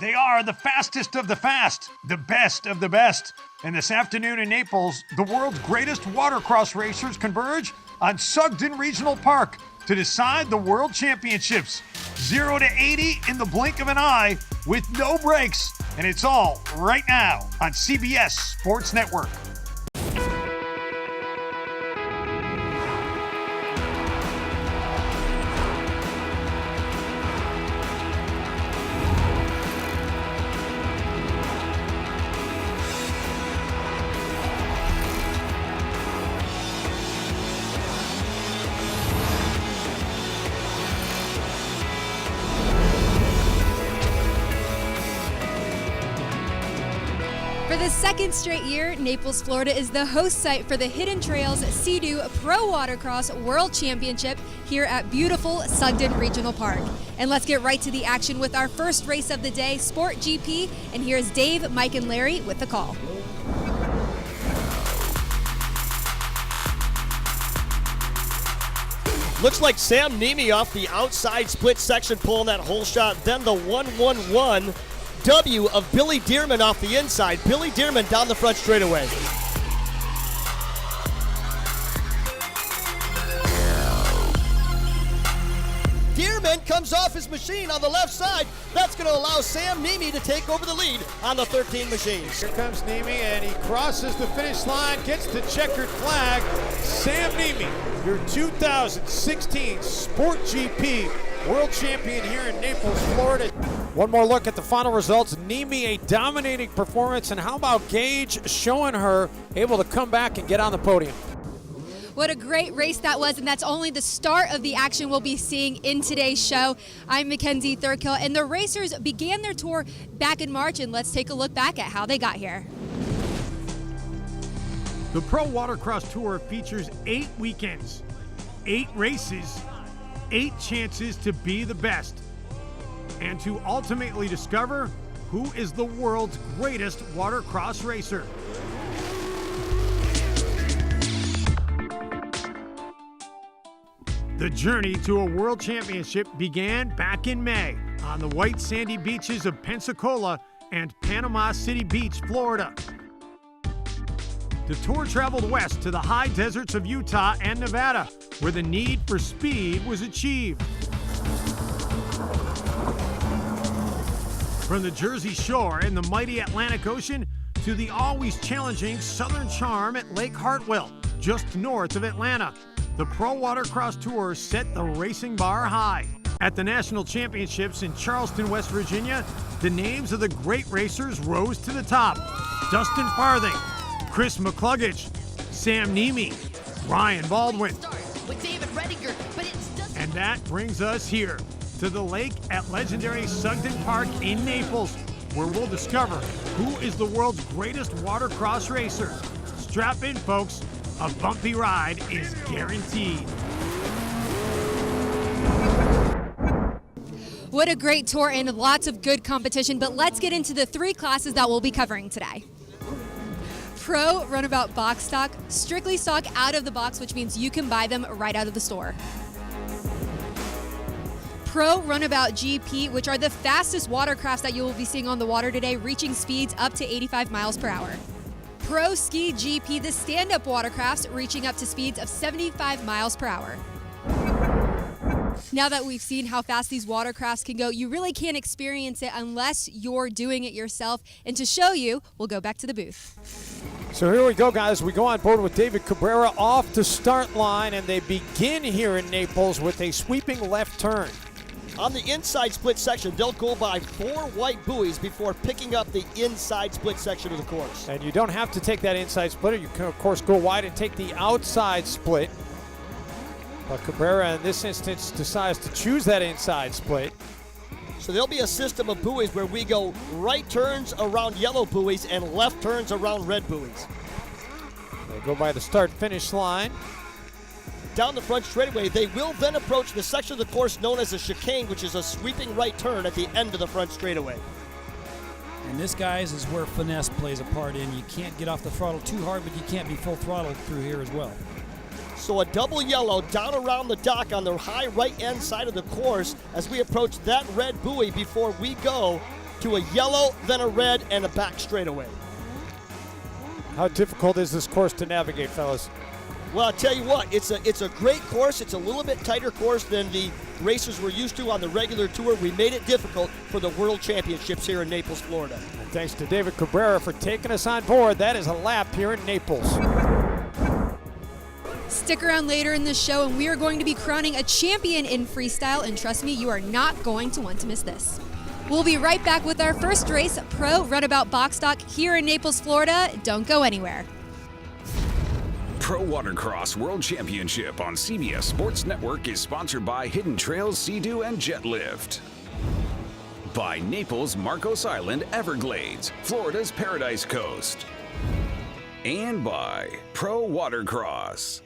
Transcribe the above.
They are the fastest of the fast, the best of the best. And this afternoon in Naples, the world's greatest watercross racers converge on Sugden Regional Park to decide the World Championships. 0 to 80 in the blink of an eye with no breaks. And it's all right now on CBS Sports Network. For the second straight year, Naples, Florida is the host site for the Hidden Trails Sea-Doo Pro Watercross World Championship here at beautiful Sugden Regional Park. And let's get right to the action with our first race of the day, Sport GP. And here's Dave, Mike, and Larry with the call. Looks like Sam Nemi off the outside split section pulling that whole shot. Then the 1-1-1 W of Billy Dearman off the inside. Billy Dearman down the front straightaway. Dearman comes off his machine on the left side. That's going to allow Sam Nemi to take over the lead on the 13 machines. Here comes Nemi, and he crosses the finish line, gets the checkered flag. Sam Nemi, your 2016 Sport GP World Champion here in Naples, Florida. One more look at the final results. Nemi, a dominating performance, and how about Gage showing her able to come back and get on the podium? What a great race that was, and that's only the start of the action we'll be seeing in today's show. I'm Mackenzie Thurkill, and the racers began their tour back in March, and let's take a look back at how they got here. The Pro Watercross Tour features 8 weekends, 8 races, 8 chances to be the best, and to ultimately discover who is the world's greatest watercross racer. The journey to a world championship began back in May on the white sandy beaches of Pensacola and Panama City Beach, Florida. The tour traveled west to the high deserts of Utah and Nevada, where the need for speed was achieved. From the Jersey Shore and the mighty Atlantic Ocean to the always challenging Southern Charm at Lake Hartwell, just north of Atlanta, the Pro Watercross Tour set the racing bar high. At the National Championships in Charleston, West Virginia, the names of the great racers rose to the top. Dustin Farthing, Chris McCluggage, Sam Nemi, Ryan Baldwin. And that brings us here to the lake at legendary Sugden Park in Naples, where we'll discover who is the world's greatest watercross racer. Strap in, folks. A bumpy ride is guaranteed. What a great tour and lots of good competition, but let's get into the 3 classes that we'll be covering today. Pro Runabout Box Stock, strictly stock out of the box, which means you can buy them right out of the store. Pro Runabout GP, which are the fastest watercrafts that you will be seeing on the water today, reaching speeds up to 85 miles per hour. Pro Ski GP, the stand-up watercrafts, reaching up to speeds of 75 miles per hour. Now that we've seen how fast these watercrafts can go, you really can't experience it unless you're doing it yourself. And to show you, we'll go back to the booth. So here we go, guys. We go on board with David Cabrera off the start line, and they begin here in Naples with a sweeping left turn. On the inside split section, they'll go by 4 white buoys before picking up the inside split section of the course. And you don't have to take that inside splitter. You can, of course, go wide and take the outside split. But Cabrera, in this instance, decides to choose that inside split. So there'll be a system of buoys where we go right turns around yellow buoys and left turns around red buoys. They go by the start-finish line. Down the front straightaway, they will then approach the section of the course known as a chicane, which is a sweeping right turn at the end of the front straightaway. And this, guys, is where finesse plays a part in. You can't get off the throttle too hard, but you can't be full throttle through here as well. So a double yellow down around the dock on the high right-hand side of the course as we approach that red buoy before we go to a yellow, then a red, and a back straightaway. How difficult is this course to navigate, fellas? Well, I'll tell you what, it's a great course. It's a little bit tighter course than the racers we're used to on the regular tour. We made it difficult for the World Championships here in Naples, Florida. And thanks to David Cabrera for taking us on board. That is a lap here in Naples. Stick around later in the show, and we are going to be crowning a champion in freestyle, and trust me, you are not going to want to miss this. We'll be right back with our first race, Pro Runabout Box Stock, here in Naples, Florida. Don't go anywhere. Pro Watercross World Championship on CBS Sports Network is sponsored by Hidden Trails, Sea-Doo, and Jet Lift. By Naples, Marcos Island, Everglades, Florida's Paradise Coast. And by Pro Watercross.